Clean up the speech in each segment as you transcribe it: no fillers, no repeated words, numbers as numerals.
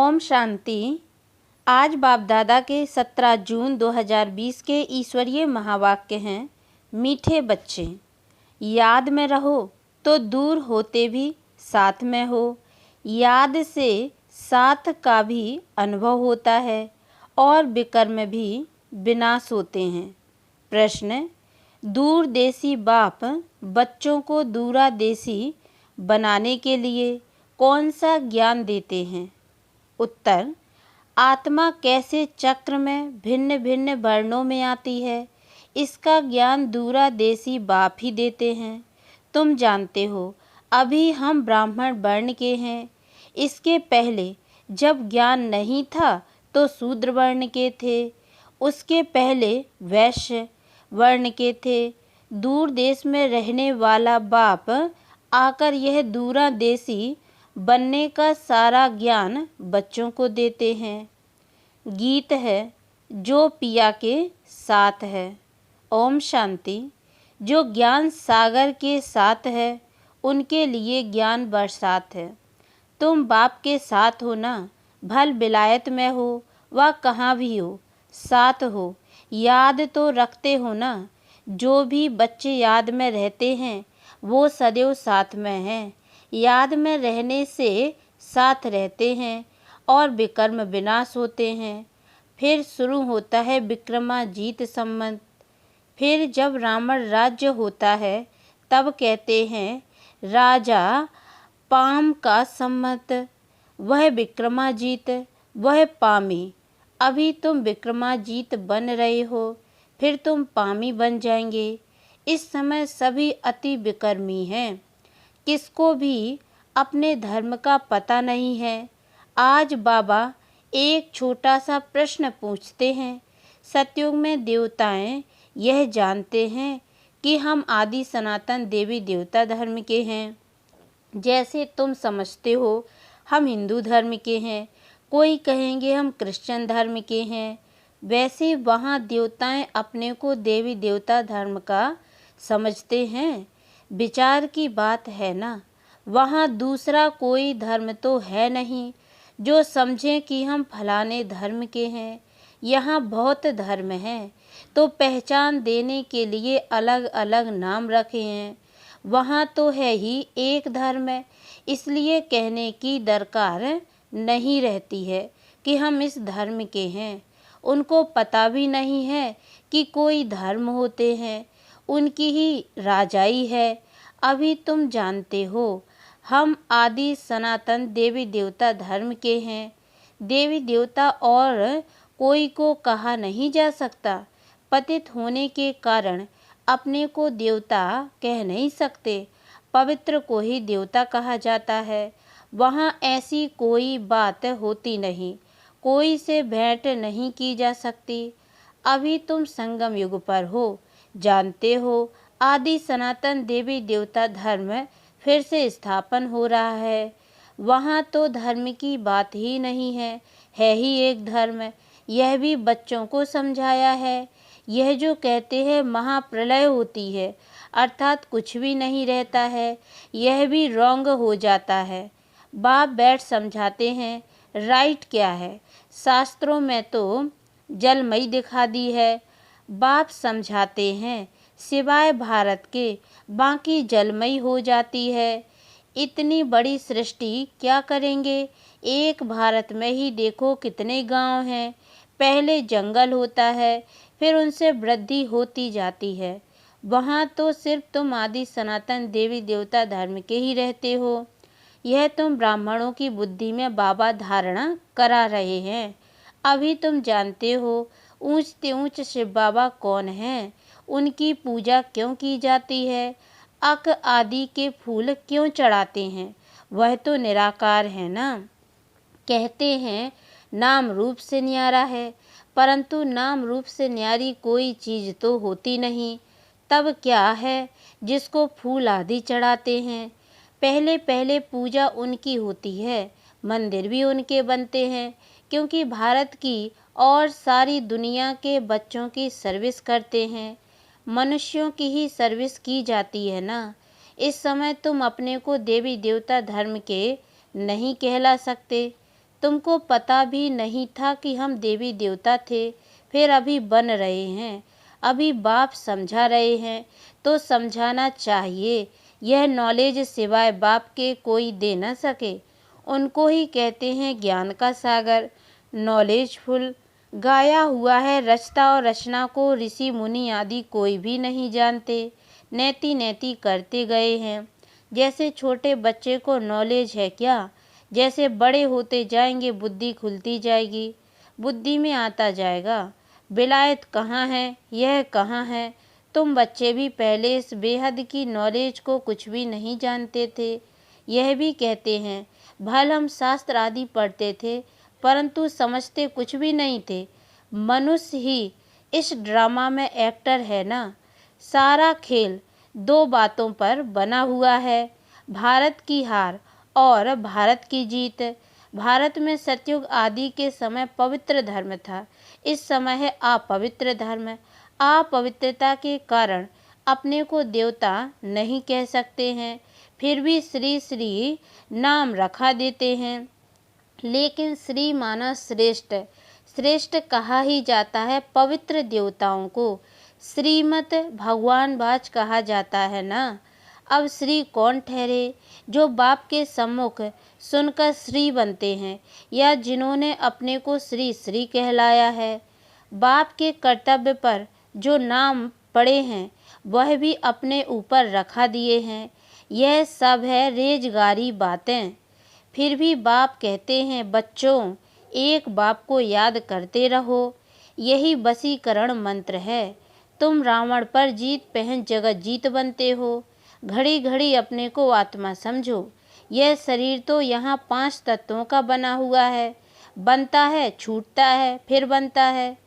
ओम शांति। आज बाप दादा के 17 जून 2020 के ईश्वरीय महावाक्य हैं। मीठे बच्चे, याद में रहो तो दूर होते भी साथ में हो। याद से साथ का भी अनुभव होता है और विकर्म भी विनाश होते हैं। प्रश्न: दूरदेशी बाप बच्चों को दूरादेशी बनाने के लिए कौन सा ज्ञान देते हैं? उत्तर: आत्मा कैसे चक्र में भिन्न भिन्न वर्णों में आती है, इसका ज्ञान दूरादेशी बाप ही देते हैं। तुम जानते हो, अभी हम ब्राह्मण वर्ण के हैं। इसके पहले जब ज्ञान नहीं था तो शूद्र वर्ण के थे, उसके पहले वैश्य वर्ण के थे। दूर देश में रहने वाला बाप आकर यह दूरादेशी बनने का सारा ज्ञान बच्चों को देते हैं। गीत है जो पिया के साथ है। ओम शांति। जो ज्ञान सागर के साथ है उनके लिए ज्ञान बरसात है। तुम बाप के साथ हो ना, भल विलायत में हो व कहाँ भी हो, साथ हो। याद तो रखते हो ना। जो भी बच्चे याद में रहते हैं वो सदैव साथ में हैं। याद में रहने से साथ रहते हैं और विकर्म विनाश होते हैं। फिर शुरू होता है विक्रमाजीत संवत। फिर जब रावण राज्य होता है तब कहते हैं राजा पाम का संवत। वह विक्रमाजीत, वह पामी। अभी तुम विक्रमाजीत बन रहे हो, फिर तुम पामी बन जाएंगे। इस समय सभी अति विकर्मी हैं। किसको भी अपने धर्म का पता नहीं है। आज बाबा एक छोटा सा प्रश्न पूछते हैं। सतयुग में देवताएं यह जानते हैं कि हम आदि सनातन देवी देवता धर्म के हैं। जैसे तुम समझते हो हम हिंदू धर्म के हैं, कोई कहेंगे हम क्रिश्चियन धर्म के हैं, वैसे वहाँ देवताएं अपने को देवी देवता धर्म का समझते हैं। विचार की बात है ना। वहाँ दूसरा कोई धर्म तो है नहीं जो समझें कि हम फलाने धर्म के हैं। यहाँ बहुत धर्म हैं तो पहचान देने के लिए अलग अलग नाम रखे हैं। वहाँ तो है ही एक धर्म है, इसलिए कहने की दरकार नहीं रहती है कि हम इस धर्म के हैं। उनको पता भी नहीं है कि कोई धर्म होते हैं, उनकी ही राजाई है। अभी तुम जानते हो हम आदि सनातन देवी देवता धर्म के हैं। देवी देवता और कोई को कहा नहीं जा सकता। पतित होने के कारण अपने को देवता कह नहीं सकते, पवित्र को ही देवता कहा जाता है। वहाँ ऐसी कोई बात होती नहीं, कोई से भेंट नहीं की जा सकती। अभी तुम संगम युग पर हो, जानते हो आदि सनातन देवी देवता धर्म फिर से स्थापन हो रहा है। वहाँ तो धर्म की बात ही नहीं है ही एक धर्म। यह भी बच्चों को समझाया है। यह जो कहते हैं महाप्रलय होती है अर्थात कुछ भी नहीं रहता है, यह भी रॉन्ग हो जाता है। बाप बैठ समझाते हैं राइट क्या है। शास्त्रों में तो जलमयी दिखा दी है। बाप समझाते हैं सिवाय भारत के बाकी जलमयी हो जाती है। इतनी बड़ी सृष्टि क्या करेंगे। एक भारत में ही देखो कितने गांव हैं। पहले जंगल होता है, फिर उनसे वृद्धि होती जाती है। वहाँ तो सिर्फ तुम आदि सनातन देवी देवता धर्म के ही रहते हो। यह तुम ब्राह्मणों की बुद्धि में बाबा धारणा करा रहे हैं। अभी तुम जानते हो ऊंचते ऊंच शिव बाबा कौन हैं, उनकी पूजा क्यों की जाती है, अक आदि के फूल क्यों चढ़ाते हैं। वह तो निराकार है ना। कहते हैं नाम रूप से न्यारा है, परंतु नाम रूप से न्यारी कोई चीज़ तो होती नहीं। तब क्या है जिसको फूल आदि चढ़ाते हैं। पहले पहले पूजा उनकी होती है, मंदिर भी उनके बनते हैं, क्योंकि भारत की और सारी दुनिया के बच्चों की सर्विस करते हैं। मनुष्यों की ही सर्विस की जाती है ना। इस समय तुम अपने को देवी देवता धर्म के नहीं कहला सकते। तुमको पता भी नहीं था कि हम देवी देवता थे, फिर अभी बन रहे हैं। अभी बाप समझा रहे हैं तो समझाना चाहिए। यह नॉलेज सिवाय बाप के कोई दे न सके। उनको ही कहते हैं ज्ञान का सागर, नॉलेजफुल। गाया हुआ है रचता और रचना को ऋषि मुनि आदि कोई भी नहीं जानते, नेति नेति करते गए हैं। जैसे छोटे बच्चे को नॉलेज है क्या, जैसे बड़े होते जाएंगे बुद्धि खुलती जाएगी, बुद्धि में आता जाएगा विलायत कहाँ है, यह कहाँ है। तुम बच्चे भी पहले इस बेहद की नॉलेज को कुछ भी नहीं जानते थे। यह भी कहते हैं भल हम शास्त्र आदि पढ़ते थे परंतु समझते कुछ भी नहीं थे। मनुष्य ही इस ड्रामा में एक्टर है ना। सारा खेल दो बातों पर बना हुआ है, भारत की हार और भारत की जीत। भारत में सतयुग आदि के समय पवित्र धर्म था, इस समय है अपवित्र धर्म। अपवित्रता के कारण अपने को देवता नहीं कह सकते हैं, फिर भी श्री श्री नाम रखा देते हैं। लेकिन श्री माना श्रेष्ठ, श्रेष्ठ कहा ही जाता है पवित्र देवताओं को। श्रीमत भगवान बाज कहा जाता है ना। अब श्री कौन ठहरे, जो बाप के सम्मुख सुनकर श्री बनते हैं या जिन्होंने अपने को श्री श्री कहलाया है। बाप के कर्तव्य पर जो नाम पड़े हैं वह भी अपने ऊपर रखा दिए हैं। यह सब है रेजगारी बातें। फिर भी बाप कहते हैं बच्चों, एक बाप को याद करते रहो, यही वशीकरण मंत्र है। तुम रावण पर जीत पहन जगत जीत बनते हो। घड़ी घड़ी अपने को आत्मा समझो। यह शरीर तो यहाँ 5 तत्वों का बना हुआ है, बनता है, छूटता है, फिर बनता है।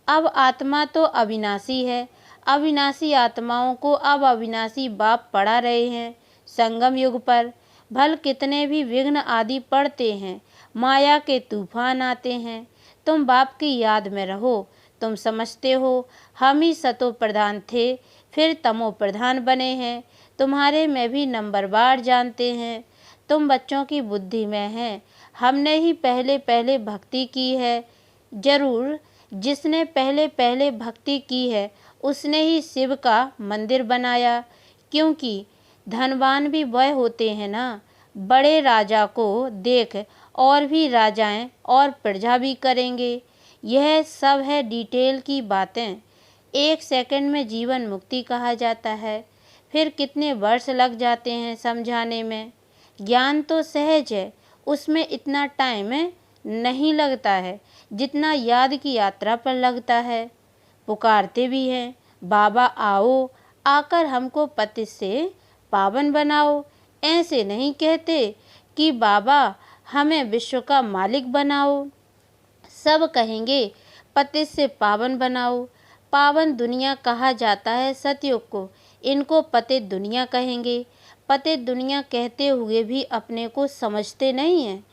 अब आत्मा तो अविनाशी है, अविनाशी आत्माओं को अब अविनाशी बाप पढ़ा रहे हैं संगम युग पर। भल कितने भी विघ्न आदि पड़ते हैं, माया के तूफान आते हैं, तुम बाप की याद में रहो। तुम समझते हो हम ही सतो प्रधान थे, फिर तमो प्रधान बने हैं। तुम्हारे में भी नंबरवार जानते हैं, तुम बच्चों की बुद्धि में हैं। हमने ही पहले पहले भक्ति की है। जरूर जिसने पहले पहले भक्ति की है उसने ही शिव का मंदिर बनाया, क्योंकि धनवान भी वह होते हैं ना। बड़े राजा को देख और भी राजाएं और प्रजा भी करेंगे। यह सब है डिटेल की बातें। 1 सेकंड में जीवन मुक्ति कहा जाता है, फिर कितने वर्ष लग जाते हैं समझाने में। ज्ञान तो सहज है, उसमें इतना टाइम नहीं लगता है जितना याद की यात्रा पर लगता है। पुकारते भी हैं बाबा आओ, आकर हमको पतित से पावन बनाओ। ऐसे नहीं कहते कि बाबा हमें विश्व का मालिक बनाओ। सब कहेंगे पतित से पावन बनाओ। पावन दुनिया कहा जाता है सतयुग को, इनको पतित दुनिया कहेंगे। पतित दुनिया कहते हुए भी अपने को समझते नहीं हैं,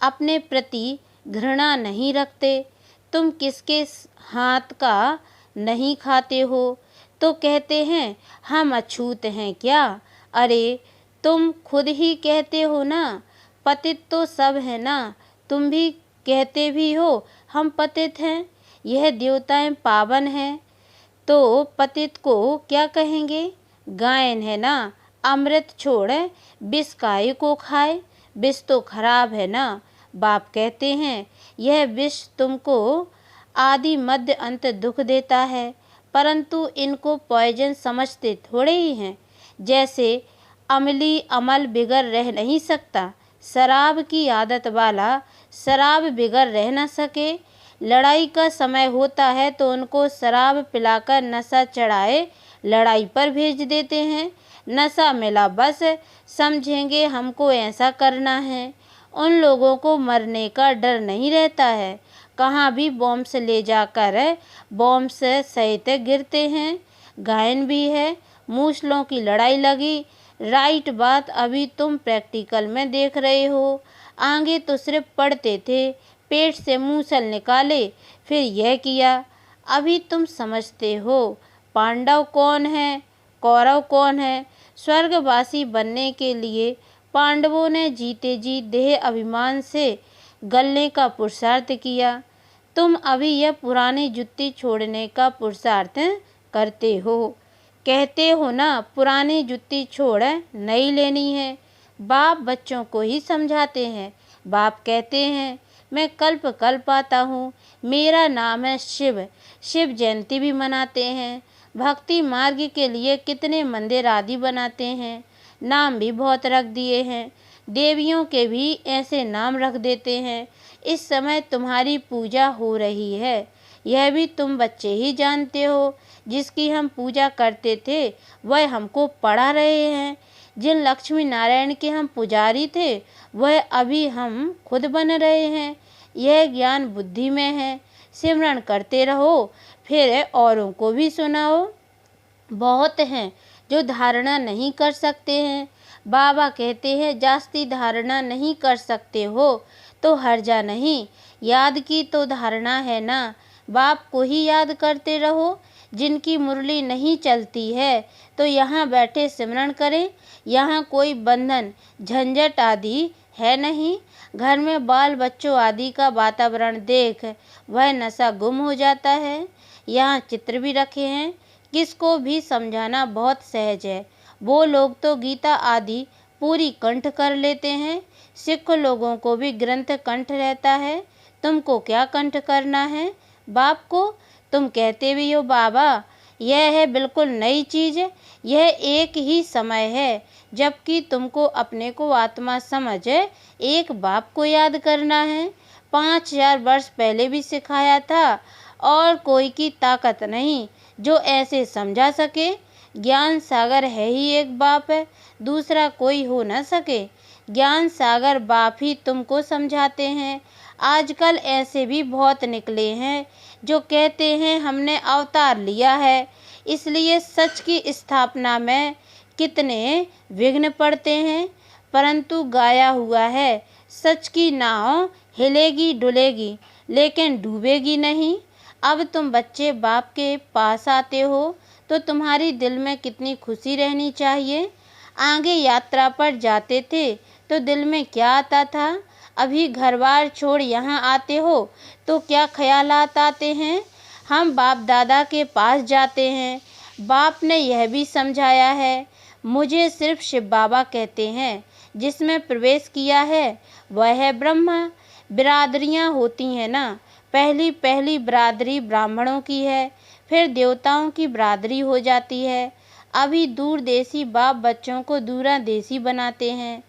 अपने प्रति घृणा नहीं रखते। तुम किसके हाथ का नहीं खाते हो तो कहते हैं हम अछूत हैं क्या। अरे तुम खुद ही कहते हो ना, पतित तो सब है ना। तुम भी कहते भी हो हम पतित हैं। यह देवताएं पावन हैं तो पतित को क्या कहेंगे। गायन है ना, अमृत छोड़ विष काहे को खाए, विष तो खराब है ना। बाप कहते हैं यह विष तुमको आदि मध्य अंत दुख देता है, परंतु इनको पॉइजन समझते थोड़े ही हैं। जैसे अमली अमल बिगड़ रह नहीं सकता, शराब की आदत वाला शराब बिगड़ रह न सके। लड़ाई का समय होता है तो उनको शराब पिलाकर नशा चढ़ाए लड़ाई पर भेज देते हैं। नशा मिला बस समझेंगे हमको ऐसा करना है। उन लोगों को मरने का डर नहीं रहता है, कहाँ भी बॉम्ब से ले जाकर बॉम्ब से सहित गिरते हैं। गायन भी है, मूसलों की लड़ाई लगी। राइट बात अभी तुम प्रैक्टिकल में देख रहे हो। आगे तो सिर्फ पढ़ते थे, पेट से मूसल निकाले फिर यह किया। अभी तुम समझते हो पांडव कौन है, कौरव कौन है। स्वर्गवासी बनने के लिए पांडवों ने जीते जी देह अभिमान से गलने का पुरुषार्थ किया। तुम अभी यह पुरानी जुत्ती छोड़ने का पुरुषार्थ करते हो। कहते हो ना, पुरानी जुत्ती छोड़ नई लेनी है। बाप बच्चों को ही समझाते हैं। बाप कहते हैं, मैं कल्प कल्प आता हूँ, मेरा नाम है शिव। शिव जयंती भी मनाते हैं। भक्ति मार्ग के लिए कितने मंदिर आदि बनाते हैं, नाम भी बहुत रख दिए हैं। देवियों के भी ऐसे नाम रख देते हैं। इस समय तुम्हारी पूजा हो रही है, यह भी तुम बच्चे ही जानते हो। जिसकी हम पूजा करते थे वह हमको पढ़ा रहे हैं। जिन लक्ष्मी नारायण के हम पुजारी थे वह अभी हम खुद बन रहे हैं। यह ज्ञान बुद्धि में है। सिमरन करते रहो, फिर औरों को भी सुनाओ। बहुत हैं जो धारणा नहीं कर सकते हैं। बाबा कहते हैं, जास्ती धारणा नहीं कर सकते हो तो हर्जा नहीं, याद की तो धारणा है ना। बाप को ही याद करते रहो। जिनकी मुरली नहीं चलती है तो यहाँ बैठे सिमरन करें। यहाँ कोई बंधन झंझट आदि है नहीं। घर में बाल बच्चों आदि का वातावरण देख वह नशा गुम हो जाता है। यहाँ चित्र भी रखे हैं, किसको भी समझाना बहुत सहज है। वो लोग तो गीता आदि पूरी कंठ कर लेते हैं। सिख लोगों को भी ग्रंथ कंठ रहता है। तुमको क्या कंठ करना है? बाप को तुम कहते भी हो, बाबा यह है बिल्कुल नई चीज़, यह एक ही समय है। जबकि तुमको अपने को आत्मा समझ एक बाप को याद करना है। 5000 वर्ष पहले भी सिखाया था, और कोई की ताकत नहीं जो ऐसे समझा सके। ज्ञान सागर है ही एक बाप है, दूसरा कोई हो न सके। ज्ञान सागर बाप ही तुमको समझाते हैं। आजकल ऐसे भी बहुत निकले हैं जो कहते हैं हमने अवतार लिया है, इसलिए सच की स्थापना में कितने विघ्न पड़ते हैं। परंतु गाया हुआ है, सच की नाव हिलेगी डुलेगी लेकिन डूबेगी नहीं। अब तुम बच्चे बाप के पास आते हो तो तुम्हारी दिल में कितनी खुशी रहनी चाहिए। आगे यात्रा पर जाते थे तो दिल में क्या आता था? अभी घर बार छोड़ यहाँ आते हो तो क्या ख्यालात आते हैं? हम बाप दादा के पास जाते हैं। बाप ने यह भी समझाया है। मुझे सिर्फ शिव बाबा कहते हैं। जिसमें प्रवेश किया है वह है ब्रह्मा। बिरादरियाँ होती हैं ना, पहली बिरादरी ब्राह्मणों की है, फिर देवताओं की बिरादरी हो जाती है। अभी दूरदेशी बाप बच्चों को दूरादेशी बनाते हैं।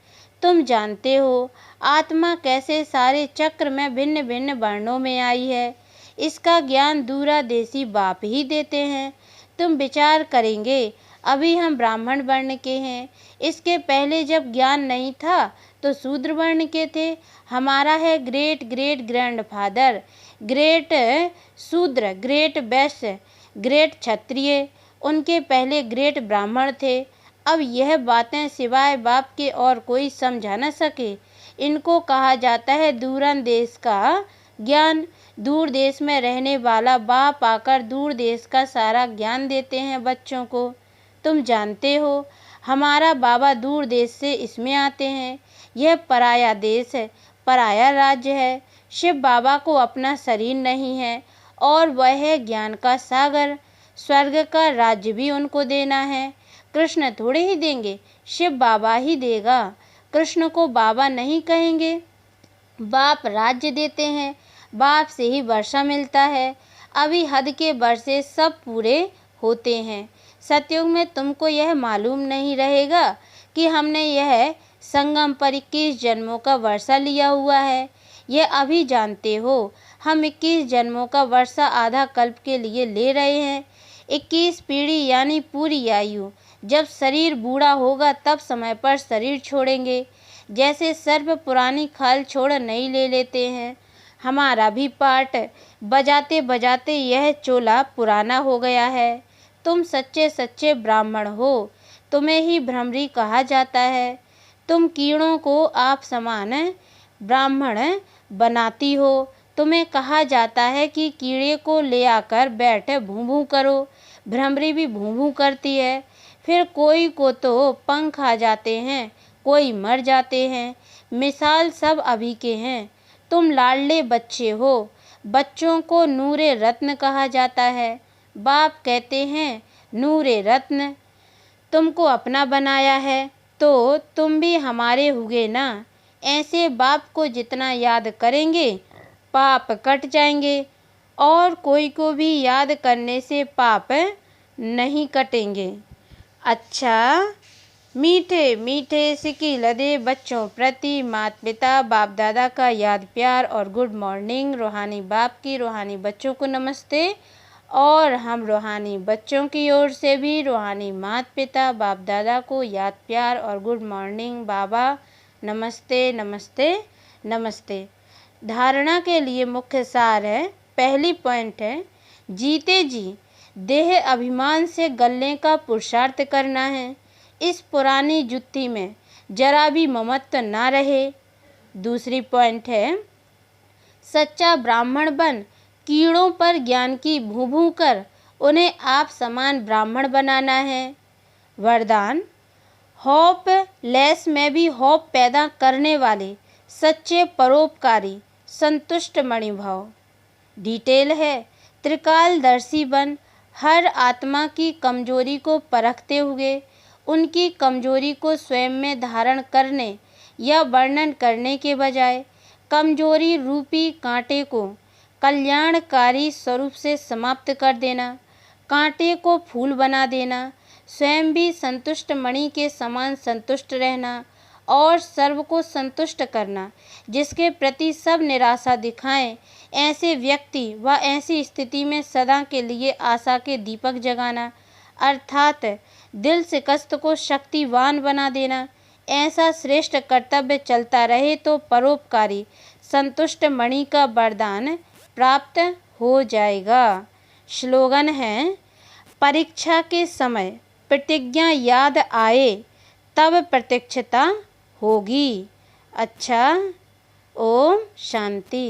तुम जानते हो आत्मा कैसे सारे चक्र में भिन्न भिन्न वर्णों में आई है, इसका ज्ञान दूरादेशी बाप ही देते हैं। तुम विचार करेंगे, अभी हम ब्राह्मण वर्ण के हैं, इसके पहले जब ज्ञान नहीं था तो शूद्र वर्ण के थे। हमारा है ग्रेट ग्रेट ग्रैंडफादर ग्रेट शूद्र, ग्रेट वैश्य, ग्रेट क्षत्रिय, उनके पहले ग्रेट ब्राह्मण थे। अब यह बातें सिवाय बाप के और कोई समझा न सके। इनको कहा जाता है दूरन देश का ज्ञान। दूर देश में रहने वाला बाप आकर दूर देश का सारा ज्ञान देते हैं बच्चों को। तुम जानते हो हमारा बाबा दूर देश से इसमें आते हैं। यह पराया देश है, पराया राज्य है। शिव बाबा को अपना शरीर नहीं है और वह है ज्ञान का सागर। स्वर्ग का राज्य भी उनको देना है। कृष्ण थोड़े ही देंगे, शिव बाबा ही देगा। कृष्ण को बाबा नहीं कहेंगे। बाप राज्य देते हैं, बाप से ही वर्षा मिलता है। अभी हद के वर्षे सब पूरे होते हैं। सतयुग में तुमको यह मालूम नहीं रहेगा कि हमने यह संगम पर 21 जन्मों का वर्षा लिया हुआ है। यह अभी जानते हो हम 21 जन्मों का वर्षा आधा कल्प के लिए ले रहे हैं। 21 पीढ़ी यानी पूरी आयु। जब शरीर बूढ़ा होगा तब समय पर शरीर छोड़ेंगे। जैसे सर्प पुरानी खाल छोड़ नई ले लेते हैं, हमारा भी पाठ बजाते बजाते यह चोला पुराना हो गया है। तुम सच्चे सच्चे ब्राह्मण हो, तुम्हें ही भ्रमरी कहा जाता है। तुम कीड़ों को आप समान ब्राह्मण बनाती हो। तुम्हें कहा जाता है कि कीड़े को ले आकर बैठ भूं भूं करो। भ्रमरी भी भूं भूं करती है। फिर कोई को तो पंख आ जाते हैं, कोई मर जाते हैं। मिसाल सब अभी के हैं। तुम लाडले बच्चे हो। बच्चों को नूरे रत्न कहा जाता है। बाप कहते हैं, नूरे रत्न, तुमको अपना बनाया है तो तुम भी हमारे हुए ना। ऐसे बाप को जितना याद करेंगे पाप कट जाएंगे, और कोई को भी याद करने से पाप नहीं कटेंगे। अच्छा, मीठे मीठे सिक्की लदे बच्चों प्रति माता पिता बाप दादा का याद प्यार और गुड मॉर्निंग। रूहानी बाप की रूहानी बच्चों को नमस्ते, और हम रूहानी बच्चों की ओर से भी रूहानी माता पिता बाप दादा को याद प्यार और गुड मॉर्निंग। बाबा नमस्ते नमस्ते नमस्ते। धारणा के लिए मुख्य सार है, पहली पॉइंट है, जीते जी देह अभिमान से गलने का पुरुषार्थ करना है। इस पुरानी जुत्ती में जरा भी ममत्व ना रहे। दूसरी पॉइंट है, सच्चा ब्राह्मण बन कीड़ों पर ज्ञान की भूभू कर उन्हें आप समान ब्राह्मण बनाना है। वरदान, होप लेस में भी होप पैदा करने वाले सच्चे परोपकारी संतुष्ट मणिभाव। डिटेल है, त्रिकालदर्शी बन हर आत्मा की कमजोरी को परखते हुए उनकी कमजोरी को स्वयं में धारण करने या वर्णन करने के बजाय कमजोरी रूपी कांटे को कल्याणकारी स्वरूप से समाप्त कर देना, कांटे को फूल बना देना, स्वयं भी संतुष्ट मणि के समान संतुष्ट रहना और सर्व को संतुष्ट करना। जिसके प्रति सब निराशा दिखाएं, ऐसे व्यक्ति व ऐसी स्थिति में सदा के लिए आशा के दीपक जगाना, अर्थात दिल शिकस्त को शक्तिवान बना देना। ऐसा श्रेष्ठ कर्तव्य चलता रहे तो परोपकारी संतुष्ट मणि का वरदान प्राप्त हो जाएगा। स्लोगन है, परीक्षा के समय प्रतिज्ञा याद आए तब प्रतीक्षिता होगी। अच्छा, ओम शांति।